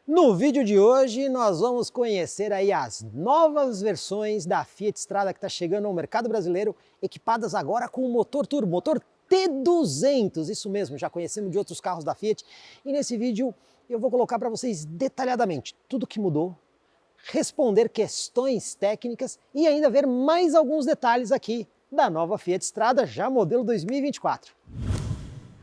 No vídeo de hoje nós vamos conhecer aí as novas versões da Fiat Strada que está chegando ao mercado brasileiro, equipadas agora com motor turbo, motor T200, isso mesmo, já conhecemos de outros carros da Fiat, e nesse vídeo eu vou colocar para vocês detalhadamente tudo que mudou, responder questões técnicas e ainda ver mais alguns detalhes aqui da nova Fiat Strada, já modelo 2024.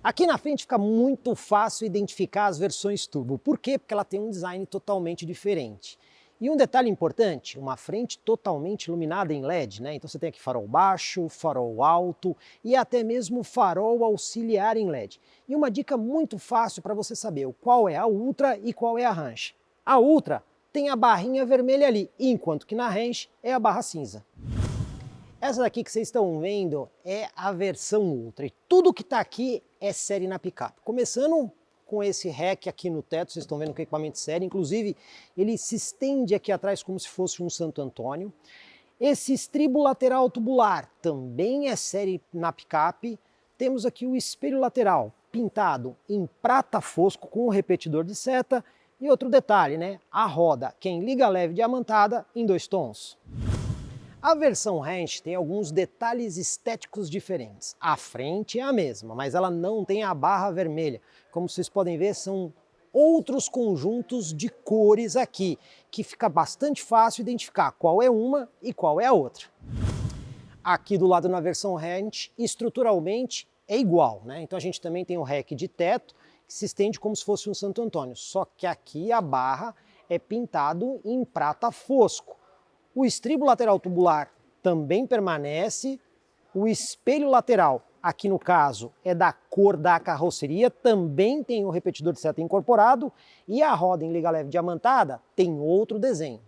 Aqui na frente fica muito fácil identificar as versões turbo. Por quê? Porque ela tem um design totalmente diferente. E um detalhe importante, uma frente totalmente iluminada em LED, né? Então você tem aqui farol baixo, farol alto e até mesmo farol auxiliar em LED. E uma dica muito fácil para você saber qual é a Ultra e qual é a Range. A Ultra tem a barrinha vermelha ali, enquanto que na Range é a barra cinza. Essa daqui que vocês estão vendo é a versão Ultra e tudo que está aqui é série na picape. Começando com esse rack aqui no teto, vocês estão vendo que é equipamento série, inclusive ele se estende aqui atrás como se fosse um Santo Antônio. Esse estribo lateral tubular também é série na picape. Temos aqui o espelho lateral pintado em prata fosco com um repetidor de seta. E outro detalhe, né? A roda, que é em liga leve diamantada em 2 tons. A versão Range tem alguns detalhes estéticos diferentes. A frente é a mesma, mas ela não tem a barra vermelha. Como vocês podem ver, são outros conjuntos de cores aqui, que fica bastante fácil identificar qual é uma e qual é a outra. Aqui do lado na versão Range, estruturalmente é igual, né? Então a gente também tem o rack de teto, que se estende como se fosse um Santo Antônio, só que aqui a barra é pintado em prata fosco. O estribo lateral tubular também permanece, o espelho lateral, aqui no caso, é da cor da carroceria, também tem o repetidor de seta incorporado e a roda em liga leve diamantada tem outro desenho.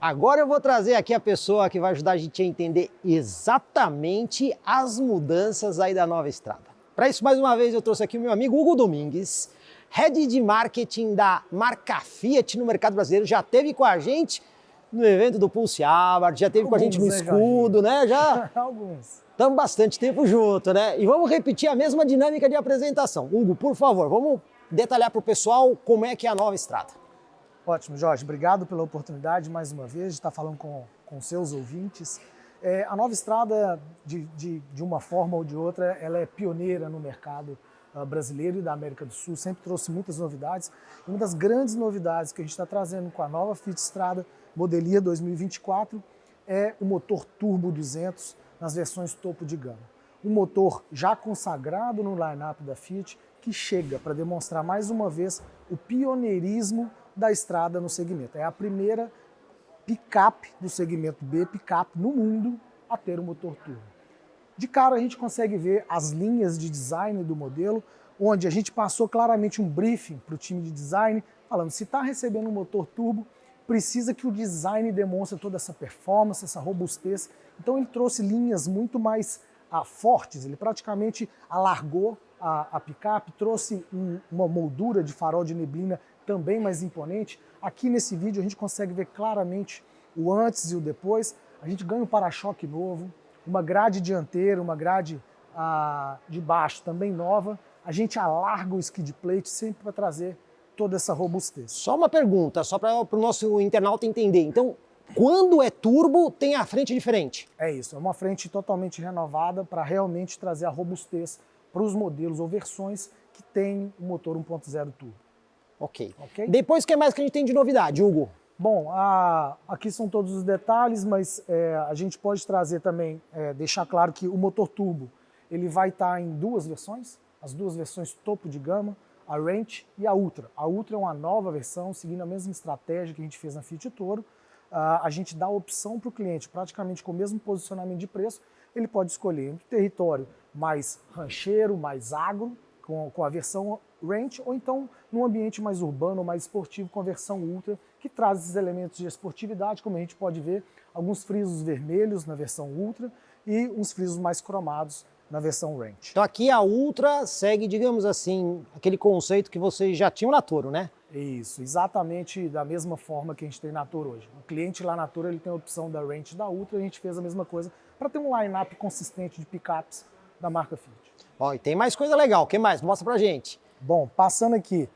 Agora eu vou trazer aqui a pessoa que vai ajudar a gente a entender exatamente as mudanças aí da nova Strada. Para isso, mais uma vez, eu trouxe aqui o meu amigo Hugo Domingues, Head de Marketing da marca Fiat no mercado brasileiro, já esteve com a gente no evento do Pulse Abarth, já esteve com a gente no Escudo, né? Já Alguns. estamos bastante tempo junto, né? E vamos repetir a mesma dinâmica de apresentação. Hugo, por favor, vamos detalhar para o pessoal como é que é a nova Strada. Ótimo, Jorge. Obrigado pela oportunidade, mais uma vez, de estar falando com seus ouvintes. A nova Strada, de uma forma ou de outra, ela é pioneira no mercado brasileiro e da América do Sul, sempre trouxe muitas novidades. E uma das grandes novidades que a gente está trazendo com a nova Fiat Strada Modelia 2024 é o motor Turbo 200 nas versões topo de gama. Um motor já consagrado no line-up da Fiat que chega para demonstrar mais uma vez o pioneirismo da Strada no segmento. É a primeira picape do segmento B, picape no mundo, a ter um motor turbo. De cara a gente consegue ver as linhas de design do modelo, onde a gente passou claramente um briefing para o time de design, falando se está recebendo um motor turbo, precisa que o design demonstre toda essa performance, essa robustez. Então ele trouxe linhas muito mais fortes, ele praticamente alargou a picape, trouxe uma moldura de farol de neblina também mais imponente. Aqui nesse vídeo a gente consegue ver claramente o antes e o depois. A gente ganha um para-choque novo, uma grade dianteira, uma grade de baixo também nova. A gente alarga o skid plate sempre para trazer toda essa robustez. Só uma pergunta, só para o nosso internauta entender. Então, quando é turbo, tem a frente diferente? É isso, é uma frente totalmente renovada para realmente trazer a robustez para os modelos ou versões que têm o motor 1.0 turbo. Ok. Depois, o que mais que a gente tem de novidade, Hugo? Bom, aqui são todos os detalhes, mas a gente pode trazer também, deixar claro que o motor turbo ele vai estar em duas versões, as duas versões topo de gama, a Range e a Ultra. A Ultra é uma nova versão, seguindo a mesma estratégia que a gente fez na Fiat Toro. A gente dá a opção para o cliente, praticamente com o mesmo posicionamento de preço, ele pode escolher entre território mais rancheiro, mais agro, com a versão Range, ou então num ambiente mais urbano, mais esportivo, com a versão Ultra, que traz esses elementos de esportividade, como a gente pode ver, alguns frisos vermelhos na versão Ultra e uns frisos mais cromados na versão Range. Então aqui a Ultra segue, digamos assim, aquele conceito que vocês já tinham na Toro, né? Isso, exatamente da mesma forma que a gente tem na Toro hoje. O cliente lá na Toro ele tem a opção da Range e da Ultra, a gente fez a mesma coisa para ter um line-up consistente de picapes da marca Fiat. Ó, e tem mais coisa legal, o que mais? Mostra pra gente. Bom, passando aqui,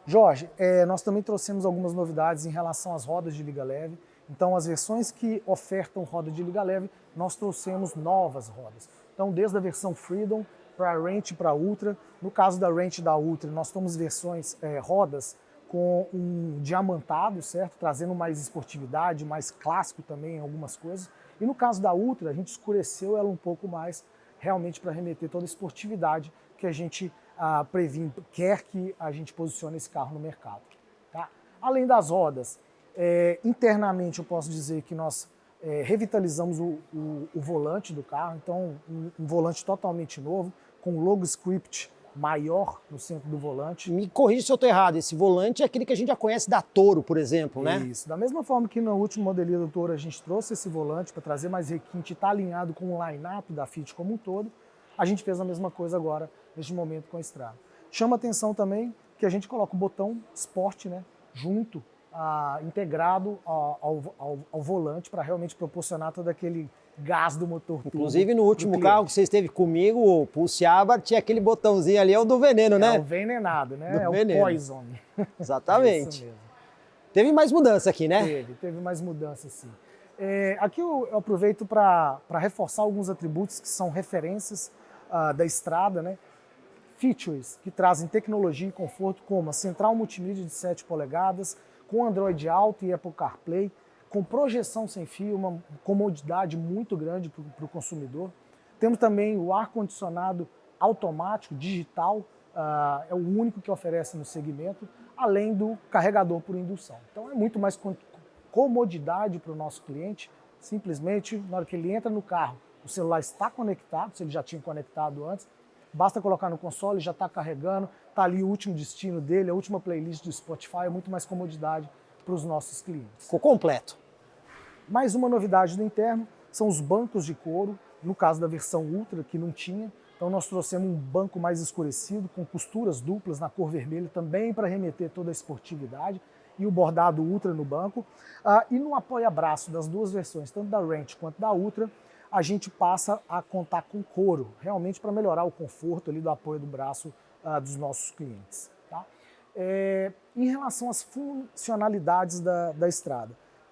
Jorge, nós também trouxemos algumas novidades em relação às rodas de liga leve. Então, as versões que ofertam roda de liga leve, nós trouxemos novas rodas. Então, desde a versão Freedom para a Ranch e para a Ultra. No caso da Ranch e da Ultra, nós temos versões, rodas com um diamantado, certo? Trazendo mais esportividade, mais clássico também em algumas coisas. E no caso da Ultra, a gente escureceu ela um pouco mais, realmente para remeter toda a esportividade que a gente quer que a gente posicione esse carro no mercado. Tá? Além das rodas, internamente eu posso dizer que nós revitalizamos o volante do carro, então um volante totalmente novo, com logo script maior no centro do volante. Me corrija se eu estou errado, esse volante é aquele que a gente já conhece da Toro, por exemplo, né? Isso, da mesma forma que no último modelinho do Toro a gente trouxe esse volante para trazer mais requinte, está alinhado com o line-up da Fiat como um todo, a gente fez a mesma coisa agora, neste momento com a Strada. Chama atenção também que a gente coloca o botão Sport, né, junto, integrado ao volante para realmente proporcionar todo aquele gás do motor turbo. Inclusive no último carro que você esteve comigo, o Pulse Abarth, tinha aquele botãozinho ali, é o do veneno, né? É o venenado, né? Do o veneno. Poison. Exatamente. Isso mesmo. Teve mais mudança aqui, né? Teve mais mudança, sim. Aqui eu aproveito para reforçar alguns atributos que são referências da Strada, né? Features que trazem tecnologia e conforto, como a central multimídia de 7 polegadas, com Android Auto e Apple CarPlay, com projeção sem fio, uma comodidade muito grande para o consumidor. Temos também o ar-condicionado automático, digital, é o único que oferece no segmento, além do carregador por indução. Então é muito mais comodidade para o nosso cliente, simplesmente na hora que ele entra no carro, o celular está conectado, se ele já tinha conectado antes, basta colocar no console, já está carregando, está ali o último destino dele, a última playlist do Spotify, é muito mais comodidade para os nossos clientes. Ficou completo. Mais uma novidade do interno são os bancos de couro, no caso da versão Ultra, que não tinha. Então nós trouxemos um banco mais escurecido, com costuras duplas na cor vermelha, também para remeter toda a esportividade, e o bordado Ultra no banco. E no apoia-braço das duas versões, tanto da Ranch quanto da Ultra, a gente passa a contar com couro, realmente para melhorar o conforto ali do apoio do braço dos nossos clientes. Tá? Em relação às funcionalidades da Strada,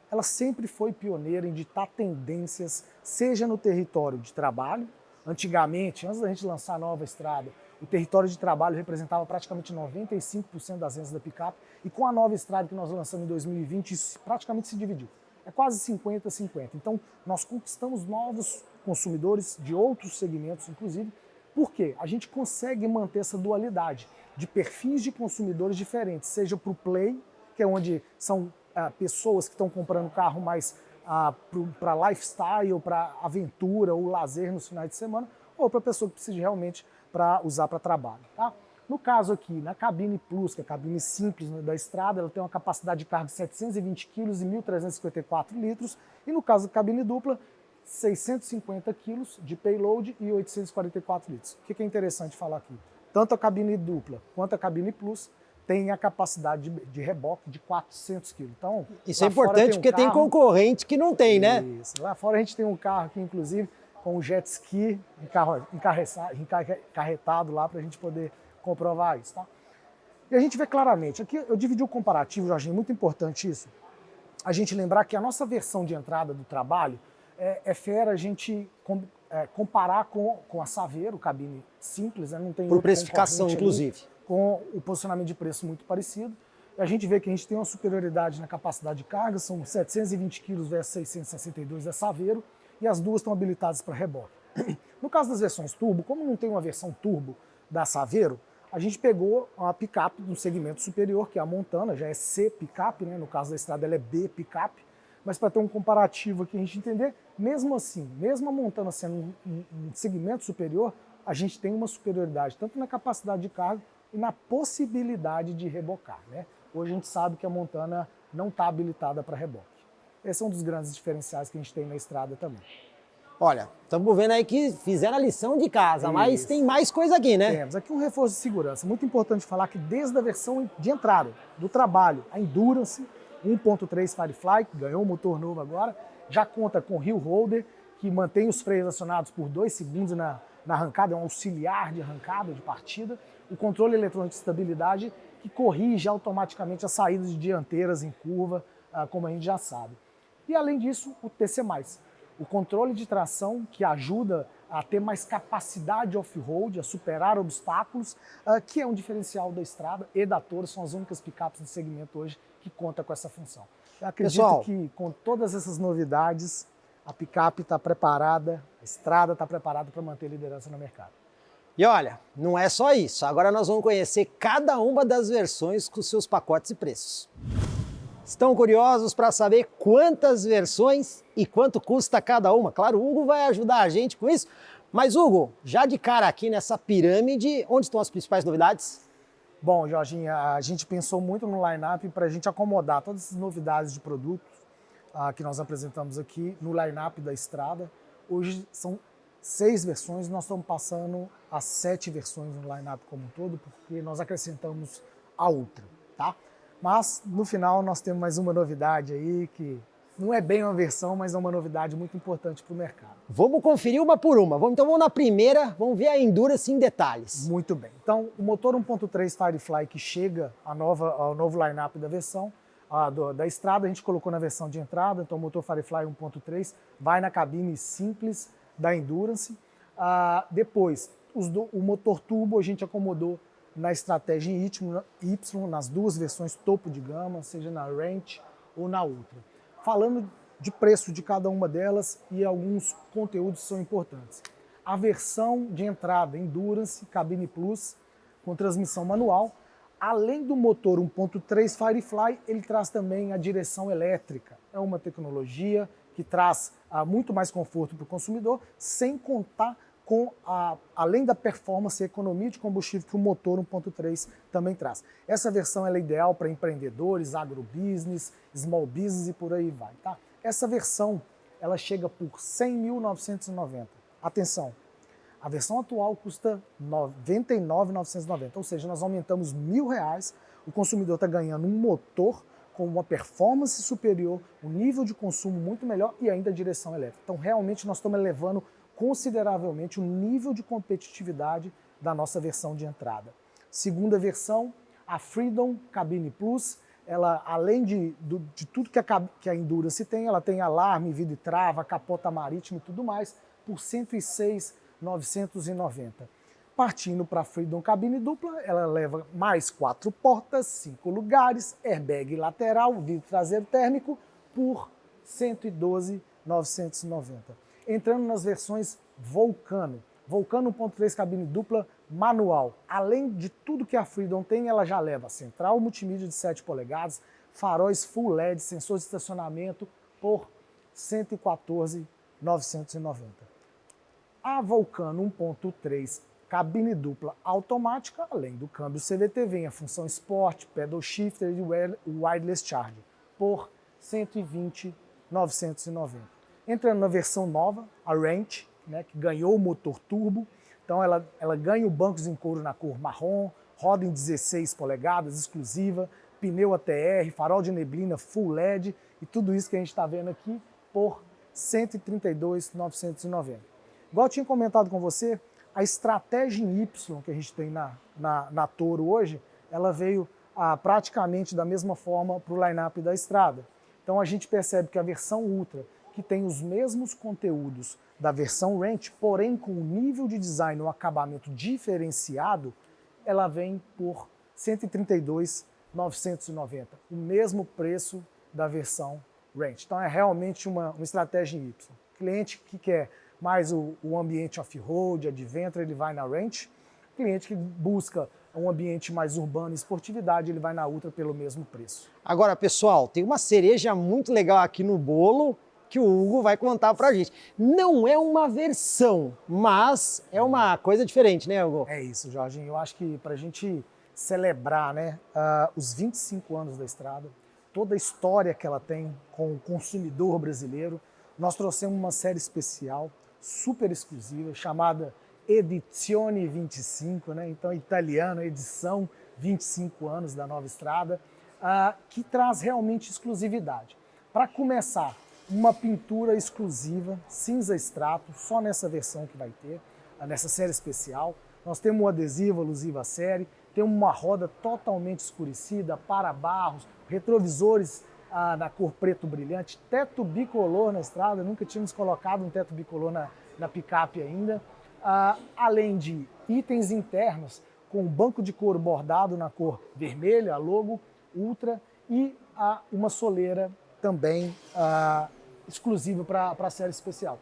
ela sempre foi pioneira em ditar tendências, seja no território de trabalho. Antigamente, antes da gente lançar a nova Strada, o território de trabalho representava praticamente 95% das vendas da picape, e com a nova Strada que nós lançamos em 2020, isso praticamente se dividiu. É quase 50-50. Então, nós conquistamos novos consumidores de outros segmentos, inclusive, porque a gente consegue manter essa dualidade de perfis de consumidores diferentes, seja para o Play, que é onde são pessoas que estão comprando carro mais para lifestyle, para aventura ou lazer nos finais de semana, ou para pessoa que precisa realmente para usar para trabalho. Tá? No caso aqui, na cabine Plus, que é a cabine simples da Strada, ela tem uma capacidade de carga de 720 kg e 1.354 litros, e no caso da cabine dupla, 650 kg de payload e 844 litros. O que é interessante falar aqui? Tanto a cabine dupla quanto a cabine Plus tem a capacidade de reboque de 400 kg. Então, isso é importante porque tem concorrente que não tem, né? Isso. Lá fora a gente tem um carro aqui, inclusive, com um jet ski encarretado lá para a gente poder comprovar isso. Tá? E a gente vê claramente, aqui eu dividi o comparativo, Jorginho, muito importante isso, a gente lembrar que a nossa versão de entrada do trabalho é fera a gente comparar com a Saveiro, cabine simples, né? Não tem por precificação, inclusive. Com o posicionamento de preço muito parecido. E a gente vê que a gente tem uma superioridade na capacidade de carga, são 720 kg versus 662 da Saveiro, e as duas estão habilitadas para reboque. No caso das versões turbo, como não tem uma versão turbo da Saveiro, a gente pegou uma picape no segmento superior, que é a Montana, já é C picape, né? No caso da Strada ela é B picape, mas para ter um comparativo aqui, a gente entender, mesmo assim, mesmo a Montana sendo um segmento superior, a gente tem uma superioridade, tanto na capacidade de carga e na possibilidade de rebocar. Né? Hoje a gente sabe que a Montana não está habilitada para reboque. Esse é um dos grandes diferenciais que a gente tem na Strada também. Olha, estamos vendo aí que fizeram a lição de casa, mas tem mais coisa aqui, né? Temos aqui um reforço de segurança. Muito importante falar que desde a versão de entrada do trabalho, a Endurance 1.3 Firefly, que ganhou um motor novo agora, já conta com Hill Holder, que mantém os freios acionados por 2 segundos na arrancada, é um auxiliar de arrancada, de partida, o controle eletrônico de estabilidade que corrige automaticamente as saídas de dianteiras em curva, como a gente já sabe. E além disso, o TC+, o controle de tração que ajuda a ter mais capacidade off-road, a superar obstáculos, que é um diferencial da Estrada e da Toro, são as únicas picapes do segmento hoje que conta com essa função. Eu acredito Pessoal, que com todas essas novidades, a picape está preparada, a Estrada está preparada para manter a liderança no mercado. E olha, não é só isso, agora nós vamos conhecer cada uma das versões com seus pacotes e preços. Estão curiosos para saber quantas versões e quanto custa cada uma? Claro, o Hugo vai ajudar a gente com isso. Mas Hugo, já de cara aqui nessa pirâmide, onde estão as principais novidades? Bom, Jorginho, a gente pensou muito no line-up para a gente acomodar todas essas novidades de produtos que nós apresentamos aqui no line-up da Estrada. Hoje são 6 versões, nós estamos passando a 7 versões no line-up como um todo, porque nós acrescentamos a Ultra, tá? Mas no final nós temos mais uma novidade aí que não é bem uma versão, mas é uma novidade muito importante para o mercado. Vamos conferir uma por uma. Então vamos na primeira, vamos ver a Endurance em detalhes. Muito bem. Então o motor 1.3 Firefly que chega ao novo line-up da versão da Estrada, a gente colocou na versão de entrada, então o motor Firefly 1.3 vai na cabine simples da Endurance. Depois, o motor turbo a gente acomodou na estratégia Y, nas duas versões topo de gama, seja na Range ou na Ultra. Falando de preço de cada uma delas e alguns conteúdos são importantes. A versão de entrada Endurance, cabine Plus, com transmissão manual, além do motor 1.3 Firefly, ele traz também a direção elétrica. É uma tecnologia que traz muito mais conforto para o consumidor, sem contar com, além da performance e economia de combustível que o motor 1.3 também traz. Essa versão é ideal para empreendedores, agrobusiness, small business e por aí vai. Tá? Essa versão ela chega por R$ 100.990. Atenção, a versão atual custa R$ 99.990, ou seja, nós aumentamos R$ 1.000, o consumidor está ganhando um motor com uma performance superior, um nível de consumo muito melhor e ainda a direção elétrica. Então realmente nós estamos elevando consideravelmente o nível de competitividade da nossa versão de entrada. Segunda versão, a Freedom Cabine Plus, ela além de tudo que a Endurance tem, ela tem alarme, vidro e trava, capota marítima e tudo mais, por R$ 106.990. Partindo para a Freedom Cabine Dupla, ela leva mais 4 portas, 5 lugares, airbag lateral, vidro traseiro térmico, por R$ 112.990. Entrando nas versões Vulcano. Vulcano 1.3 cabine dupla manual. Além de tudo que a Freedom tem, ela já leva central multimídia de 7 polegadas, faróis Full LED, sensor de estacionamento por R$ 114.990. A Vulcano 1.3 cabine dupla automática, além do câmbio CVT, vem a função Sport, Pedal Shifter e Wireless Charge por R$ 120.990. Entrando na versão nova, a Range, né, que ganhou o motor turbo, então ela ganha o bancos em couro na cor marrom, roda em 16 polegadas, exclusiva, pneu ATR, farol de neblina Full LED e tudo isso que a gente está vendo aqui por R$ 132.990. Igual eu tinha comentado com você, a estratégia em Y que a gente tem na Toro hoje, ela veio praticamente da mesma forma para o line-up da Estrada. Então a gente percebe que a versão Ultra, que tem os mesmos conteúdos da versão Range, porém com um nível de design, um acabamento diferenciado, ela vem por R$ 132.990, o mesmo preço da versão Range. Então é realmente uma estratégia em Y. O cliente que quer mais o ambiente off-road, adventure, ele vai na Range. O cliente que busca um ambiente mais urbano e esportividade, ele vai na Ultra pelo mesmo preço. Agora, pessoal, tem uma cereja muito legal aqui no bolo, que o Hugo vai contar pra gente. Não é uma versão, mas é uma coisa diferente, né, Hugo? É isso, Jorginho. Eu acho que pra gente celebrar, né, os 25 anos da Estrada, toda a história que ela tem com o consumidor brasileiro, nós trouxemos uma série especial, super exclusiva, chamada Edizione 25, né? Então italiano, edição 25 anos da nova Estrada, que traz realmente exclusividade. Para começar, uma pintura exclusiva, cinza extrato, só nessa versão que vai ter. nessa série especial. Nós temos um adesivo alusivo à série, temos uma roda totalmente escurecida, para-barros, retrovisores na cor preto brilhante, teto bicolor na estrada, nunca tínhamos colocado um teto bicolor na picape ainda, além de itens internos com um banco de couro bordado na cor vermelha, a logo Ultra, e uma soleira também exclusiva para a série especial.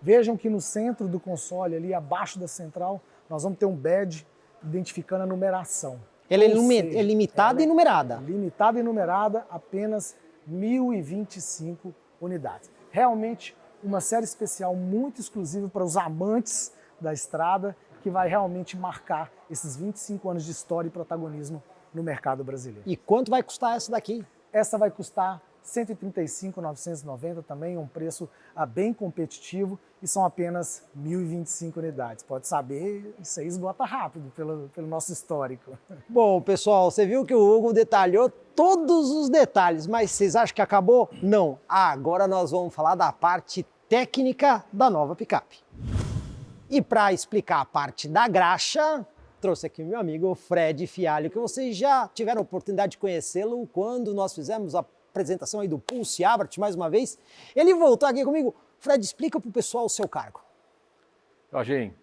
Vejam que no centro do console, ali abaixo da central, nós vamos ter um badge identificando a numeração. Ele é limitada e numerada. Limitada e numerada, apenas 1.025 unidades. Realmente uma série especial muito exclusiva para os amantes da estrada, que vai realmente marcar esses 25 anos de história e protagonismo no mercado brasileiro. E quanto vai custar essa daqui? Essa vai custar R$ 135.990, também um preço bem competitivo, e são apenas 1.025 unidades. Pode saber, isso aí esgota rápido pelo nosso histórico. Bom, pessoal, você viu que o Hugo detalhou todos os detalhes, mas vocês acham que acabou? Não. Agora nós vamos falar da parte técnica da nova picape. E para explicar a parte da graxa, trouxe aqui o meu amigo Fred Fialho, que vocês já tiveram a oportunidade de conhecê-lo quando nós fizemos a apresentação aí do Pulse Abarth mais uma vez. Ele voltou aqui comigo. Fred, explica para o pessoal o seu cargo. Jorginho,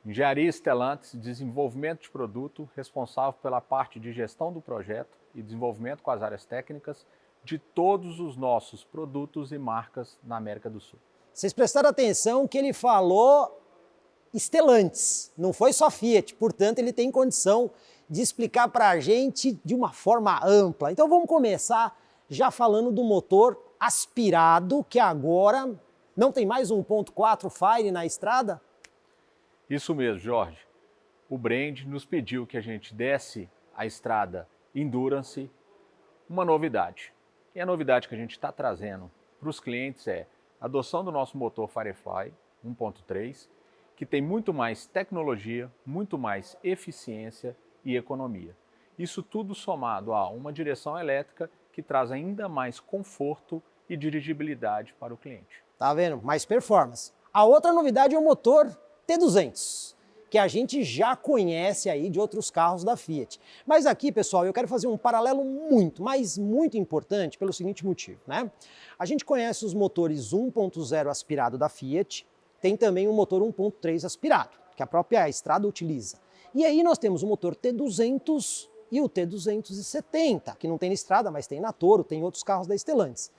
Engenharia Stellantis, desenvolvimento de produto, responsável pela parte de gestão do projeto e desenvolvimento com as áreas técnicas de todos os nossos produtos e marcas na América do Sul. Vocês prestaram atenção que ele falou Stellantis, não foi só Fiat, portanto ele tem condição de explicar para a gente de uma forma ampla. Então vamos começar já falando do motor aspirado, que agora não tem mais 1.4 Fire na estrada? Isso mesmo, Jorge. O brand nos pediu que a gente desse à estrada Endurance uma novidade. E a novidade que a gente está trazendo para os clientes é a adoção do nosso motor Firefly 1.3, que tem muito mais tecnologia, muito mais eficiência e economia. Isso tudo somado a uma direção elétrica que traz ainda mais conforto e dirigibilidade para o cliente. Tá vendo? Mais performance. A outra novidade é o motor T200, que a gente já conhece aí de outros carros da Fiat. Mas aqui, pessoal, eu quero fazer um paralelo muito importante pelo seguinte motivo, né? A gente conhece os motores 1.0 aspirado da Fiat, tem também um motor 1.3 aspirado, que a própria estrada utiliza. E aí nós temos o motor T200 e o T270, que não tem na estrada, mas tem na Toro, tem outros carros da Stellantis.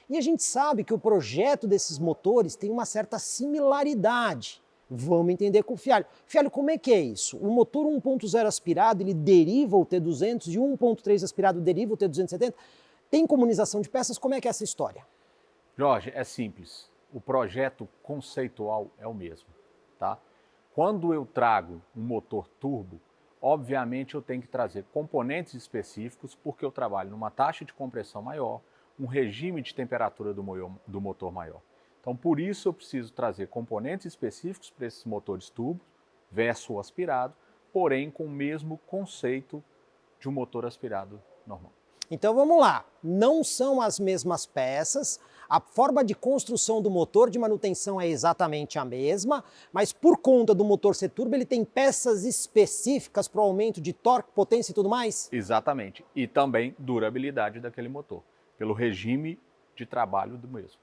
E a gente sabe que o projeto desses motores tem uma certa similaridade. Vamos entender com o Fialho. Fialho, como é que é isso? O motor 1.0 aspirado, ele deriva o T200 e o 1.3 aspirado deriva o T270? Tem comunização de peças? Como é que é essa história? Jorge, é simples. O projeto conceitual é o mesmo, tá? Quando eu trago um motor turbo, obviamente eu tenho que trazer componentes específicos, porque eu trabalho numa taxa de compressão maior, um regime de temperatura do motor maior. Então, por isso eu preciso trazer componentes específicos para esses motores turbo versus o aspirado, porém com o mesmo conceito de um motor aspirado normal. Então vamos lá, não são as mesmas peças, a forma de construção do motor de manutenção é exatamente a mesma, mas por conta do motor ser turbo, ele tem peças específicas para o aumento de torque, potência e tudo mais? Exatamente, e também durabilidade daquele motor, pelo regime de trabalho do mesmo.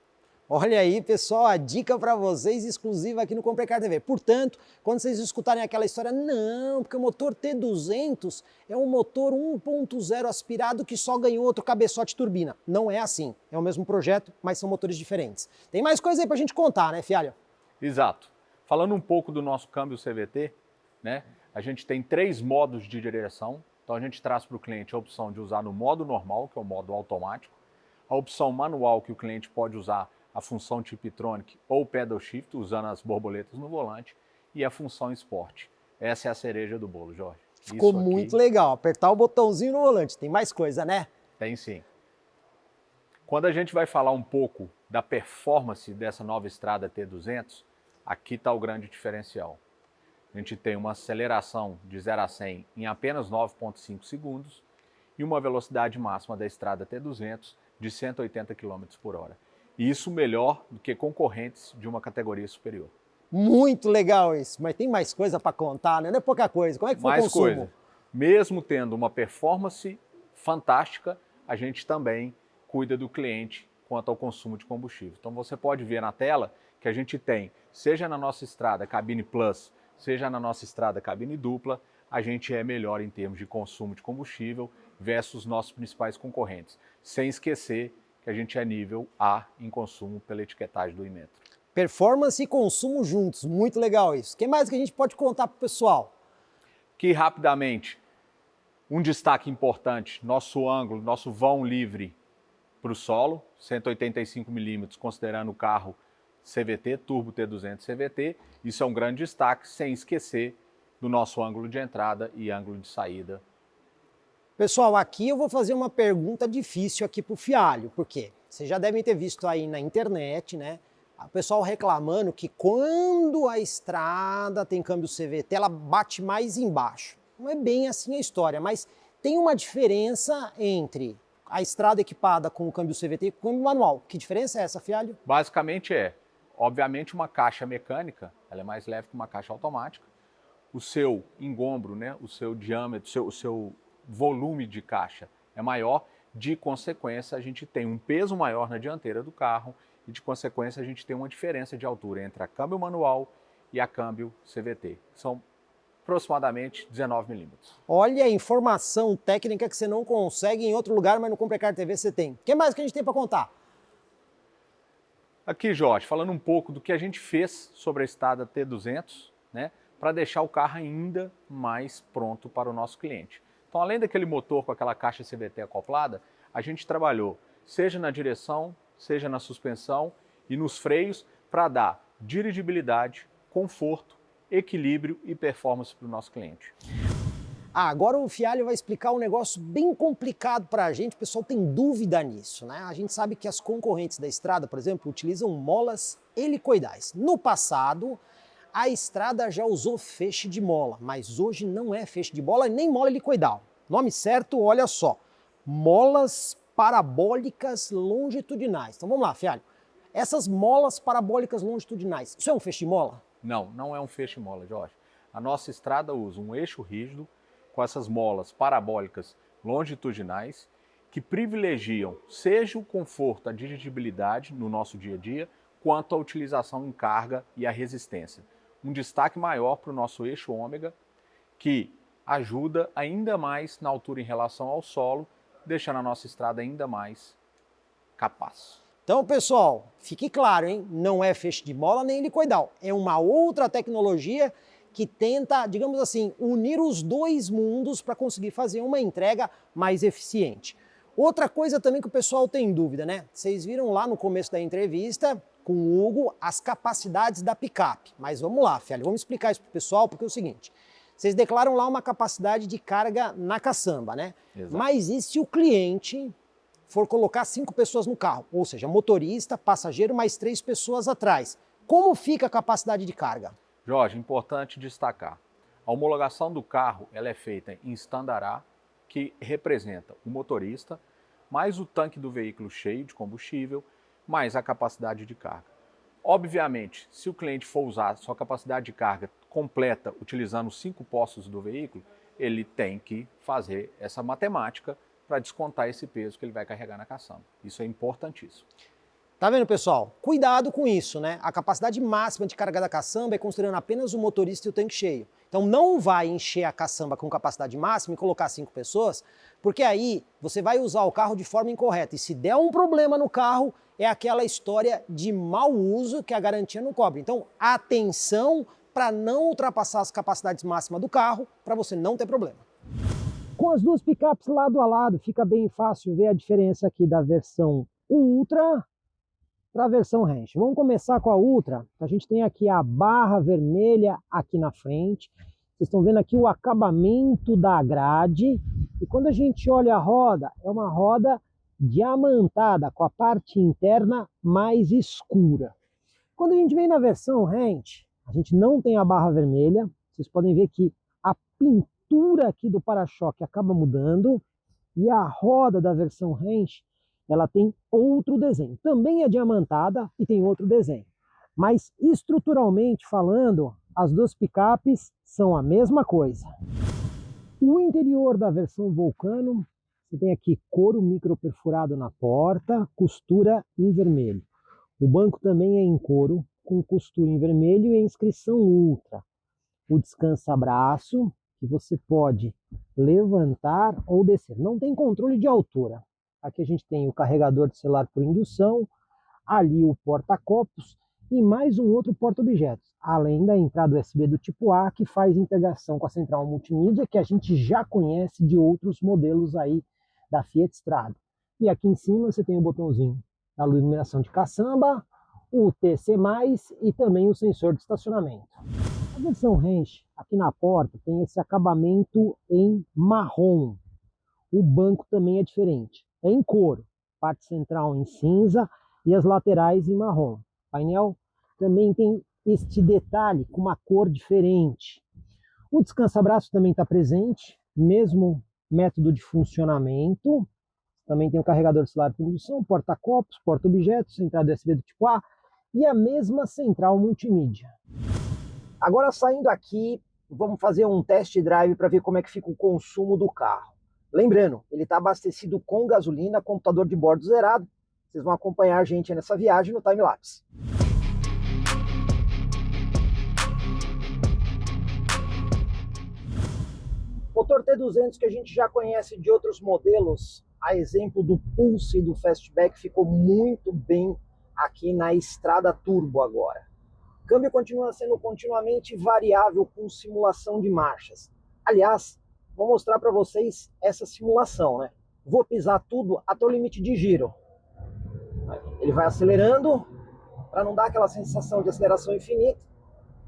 Olha aí, pessoal, a dica para vocês exclusiva aqui no Comprei Car TV. Portanto, quando vocês escutarem aquela história, não, porque o motor T200 é um motor 1.0 aspirado que só ganhou outro cabeçote turbina. Não é assim. É o mesmo projeto, mas são motores diferentes. Tem mais coisa aí para a gente contar, né, Fialho? Exato. Falando um pouco do nosso câmbio CVT, né, a gente tem 3 modos de direção. Então a gente traz para o cliente a opção de usar no modo normal, que é o modo automático, a opção manual, que o cliente pode usar a função Tiptronic ou Pedal Shift, usando as borboletas no volante, e a função Sport. Essa é a cereja do bolo, Jorge. Ficou muito legal, apertar o botãozinho no volante. Tem mais coisa, né? Tem sim. Quando a gente vai falar um pouco da performance dessa nova estrada T200, aqui está o grande diferencial. A gente tem uma aceleração de 0 a 100 em apenas 9,5 segundos e uma velocidade máxima da estrada T200 de 180 km por hora. E isso melhor do que concorrentes de uma categoria superior. Muito legal isso, mas tem mais coisa para contar, né? Não é pouca coisa. Como é que foi o Mais consumo? coisa. Mesmo tendo uma performance fantástica, a gente também cuida do cliente quanto ao consumo de combustível. Então você pode ver na tela que a gente tem, seja na nossa estrada cabine plus, seja na nossa estrada cabine dupla, a gente é melhor em termos de consumo de combustível versus nossos principais concorrentes. Sem esquecer que a gente é nível A em consumo pela etiquetagem do Inmetro. Performance e consumo juntos, muito legal isso. O que mais que a gente pode contar para o pessoal? Que rapidamente, um destaque importante, nosso ângulo, nosso vão livre para o solo, 185 milímetros, considerando o carro CVT, Turbo T200 CVT. Isso é um grande destaque, sem esquecer do nosso ângulo de entrada e ângulo de saída. Pessoal, aqui eu vou fazer uma pergunta difícil aqui para o Fialho, porque vocês já devem ter visto aí na internet, né? O pessoal reclamando que quando a estrada tem câmbio CVT, ela bate mais embaixo. Não é bem assim a história, mas tem uma diferença entre a estrada equipada com o câmbio CVT e com o câmbio manual. Que diferença é essa, Fialho? Basicamente obviamente, uma caixa mecânica, ela é mais leve que uma caixa automática. O seu engombro, né, o seu diâmetro, o seu volume de caixa é maior. De consequência, a gente tem um peso maior na dianteira do carro e, de consequência, a gente tem uma diferença de altura entre a câmbio manual e a câmbio CVT. São aproximadamente 19 milímetros. Olha a informação técnica que você não consegue em outro lugar, mas no Comprecar TV você tem. O que mais que a gente tem para contar? Aqui, Jorge, falando um pouco do que a gente fez sobre a estrada T200, né, para deixar o carro ainda mais pronto para o nosso cliente. Então, além daquele motor com aquela caixa CVT acoplada, a gente trabalhou, seja na direção, seja na suspensão e nos freios, para dar dirigibilidade, conforto, equilíbrio e performance para o nosso cliente. Agora o Fialho vai explicar um negócio bem complicado para a gente, o pessoal tem dúvida nisso, né? A gente sabe que as concorrentes da estrada, por exemplo, utilizam molas helicoidais. No passado, a estrada já usou feixe de mola, mas hoje não é feixe de mola nem mola helicoidal. Nome certo, olha só, molas parabólicas longitudinais. Então vamos lá, Fialho. Essas molas parabólicas longitudinais, isso é um feixe de mola? Não, não é um feixe de mola, Jorge. A nossa estrada usa um eixo rígido com essas molas parabólicas longitudinais que privilegiam seja o conforto, a dirigibilidade no nosso dia a dia, quanto a utilização em carga e a resistência. Um destaque maior para o nosso eixo ômega, que ajuda ainda mais na altura em relação ao solo, deixando a nossa estrada ainda mais capaz. Então, pessoal, fique claro, hein? Não é feixe de mola nem helicoidal. É uma outra tecnologia que tenta, digamos assim, unir os dois mundos para conseguir fazer uma entrega mais eficiente. Outra coisa também que o pessoal tem dúvida, né? Vocês viram lá no começo da entrevista com o Hugo as capacidades da picape. Mas vamos lá, Fialho, vamos explicar isso para o pessoal, porque é o seguinte, vocês declaram lá uma capacidade de carga na caçamba, né? Exato. Mas e se o cliente for colocar 5 pessoas no carro? Ou seja, motorista, passageiro, mais 3 pessoas atrás. Como fica a capacidade de carga? Jorge, importante destacar, a homologação do carro ela é feita em Standard A, que representa o motorista, mais o tanque do veículo cheio de combustível, mais a capacidade de carga. Obviamente, se o cliente for usar sua capacidade de carga completa utilizando os 5 postos do veículo, ele tem que fazer essa matemática para descontar esse peso que ele vai carregar na caçamba. Isso é importantíssimo. Tá vendo, pessoal? Cuidado com isso, né? A capacidade máxima de carga da caçamba é considerando apenas o motorista e o tanque cheio. Então não vai encher a caçamba com capacidade máxima e colocar 5 pessoas, porque aí você vai usar o carro de forma incorreta. E se der um problema no carro, é aquela história de mau uso que a garantia não cobre. Então, atenção para não ultrapassar as capacidades máximas do carro, para você não ter problema. Com as duas picapes lado a lado, fica bem fácil ver a diferença aqui da versão Ultra para a versão Ranch. Vamos começar com a Ultra. A gente tem aqui a barra vermelha aqui na frente. Vocês estão vendo aqui o acabamento da grade. E quando a gente olha a roda, é uma roda diamantada, com a parte interna mais escura. Quando a gente vem na versão Ranch, a gente não tem a barra vermelha. Vocês podem ver que a pintura aqui do para-choque acaba mudando. E a roda da versão Ranch, ela tem outro desenho. Também é diamantada e tem outro desenho. Mas estruturalmente falando, as duas picapes são a mesma coisa. O interior da versão Vulcano, você tem aqui couro microperfurado na porta, costura em vermelho. O banco também é em couro, com costura em vermelho e a inscrição Ultra. O descansa-braço, que você pode levantar ou descer. Não tem controle de altura. Aqui a gente tem o carregador de celular por indução, ali o porta-copos e mais um outro porta-objetos, além da entrada USB do tipo A, que faz integração com a central multimídia, que a gente já conhece de outros modelos aí da Fiat Strada. E aqui em cima você tem o botãozinho da iluminação de caçamba, o TC+, e também o sensor de estacionamento. A versão Range, aqui na porta, tem esse acabamento em marrom. O banco também é diferente, é em couro, parte central em cinza e as laterais em marrom. O painel também tem este detalhe com uma cor diferente. O descansa-braço também está presente, mesmo método de funcionamento. Também tem o carregador de celular por indução, porta-copos, porta-objetos, entrada USB do tipo A e a mesma central multimídia. Agora, saindo aqui, vamos fazer um test drive para ver como é que fica o consumo do carro. Lembrando, ele está abastecido com gasolina, computador de bordo zerado. Vocês vão acompanhar a gente nessa viagem no time-lapse. Motor T200 que a gente já conhece de outros modelos, a exemplo do Pulse e do Fastback, ficou muito bem aqui na Strada Turbo agora. O câmbio continua sendo continuamente variável com simulação de marchas. Aliás, vou mostrar para vocês essa simulação, né? Vou pisar tudo até o limite de giro. Ele vai acelerando, para não dar aquela sensação de aceleração infinita.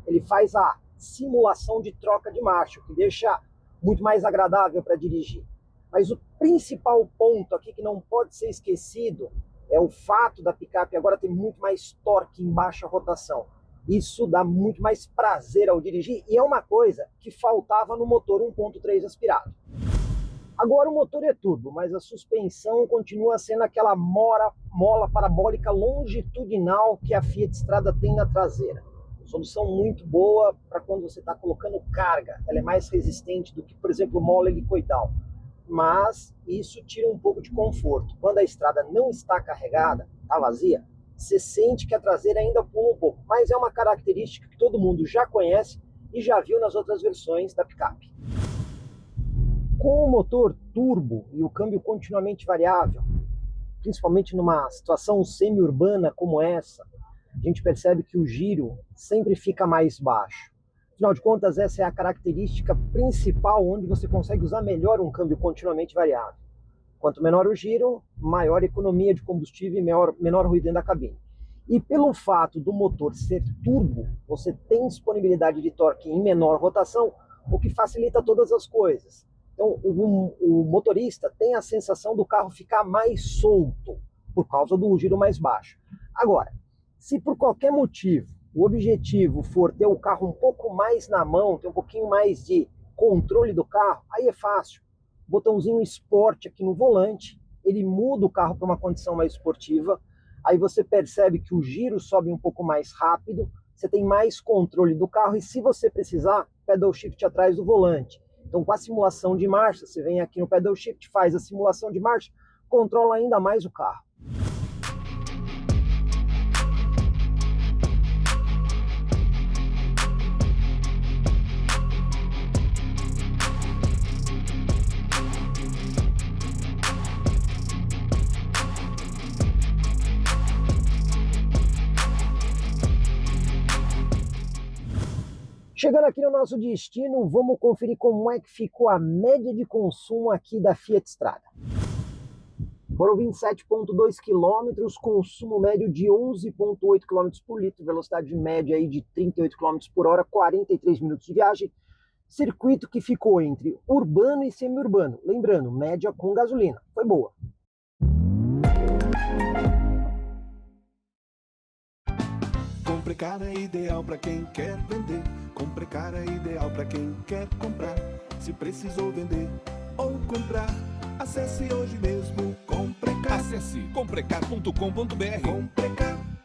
Ele faz a simulação de troca de marcha, o que deixa muito mais agradável para dirigir. Mas o principal ponto aqui que não pode ser esquecido é o fato da picape agora ter muito mais torque em baixa rotação. Isso dá muito mais prazer ao dirigir e é uma coisa que faltava no motor 1.3 aspirado. Agora o motor é turbo, mas a suspensão continua sendo aquela mola parabólica longitudinal que a Fiat Strada tem na traseira. Solução muito boa para quando você está colocando carga. Ela é mais resistente do que, por exemplo, mola helicoidal. Mas isso tira um pouco de conforto. Quando a estrada não está carregada, está vazia, você sente que a traseira ainda pula um pouco. Mas é uma característica que todo mundo já conhece e já viu nas outras versões da picape. Com o motor turbo e o câmbio continuamente variável, principalmente numa situação semi-urbana como essa, a gente percebe que o giro sempre fica mais baixo. Afinal de contas, essa é a característica principal onde você consegue usar melhor um câmbio continuamente variável. Quanto menor o giro, maior economia de combustível e menor ruído dentro da cabine. E pelo fato do motor ser turbo, você tem disponibilidade de torque em menor rotação, o que facilita todas as coisas. Então, o motorista tem a sensação do carro ficar mais solto por causa do giro mais baixo. Agora, se por qualquer motivo o objetivo for ter o carro um pouco mais na mão, ter um pouquinho mais de controle do carro, aí é fácil. Botãozinho Sport aqui no volante, ele muda o carro para uma condição mais esportiva, aí você percebe que o giro sobe um pouco mais rápido, você tem mais controle do carro e se você precisar, pedal shift atrás do volante. Então com a simulação de marcha, você vem aqui no pedal shift, faz a simulação de marcha, controla ainda mais o carro. Chegando aqui no nosso destino, vamos conferir como é que ficou a média de consumo aqui da Fiat Strada. Foram 27,2 km, consumo médio de 11,8 km por litro, velocidade média aí de 38 km por hora, 43 minutos de viagem. Circuito que ficou entre urbano e semi-urbano. Lembrando, média com gasolina. Foi boa. Comprecar é ideal para quem quer vender. Comprecar é ideal para quem quer comprar. Se precisou vender ou comprar, acesse hoje mesmo Comprecar. Acesse comprecar.com.br. Comprecar.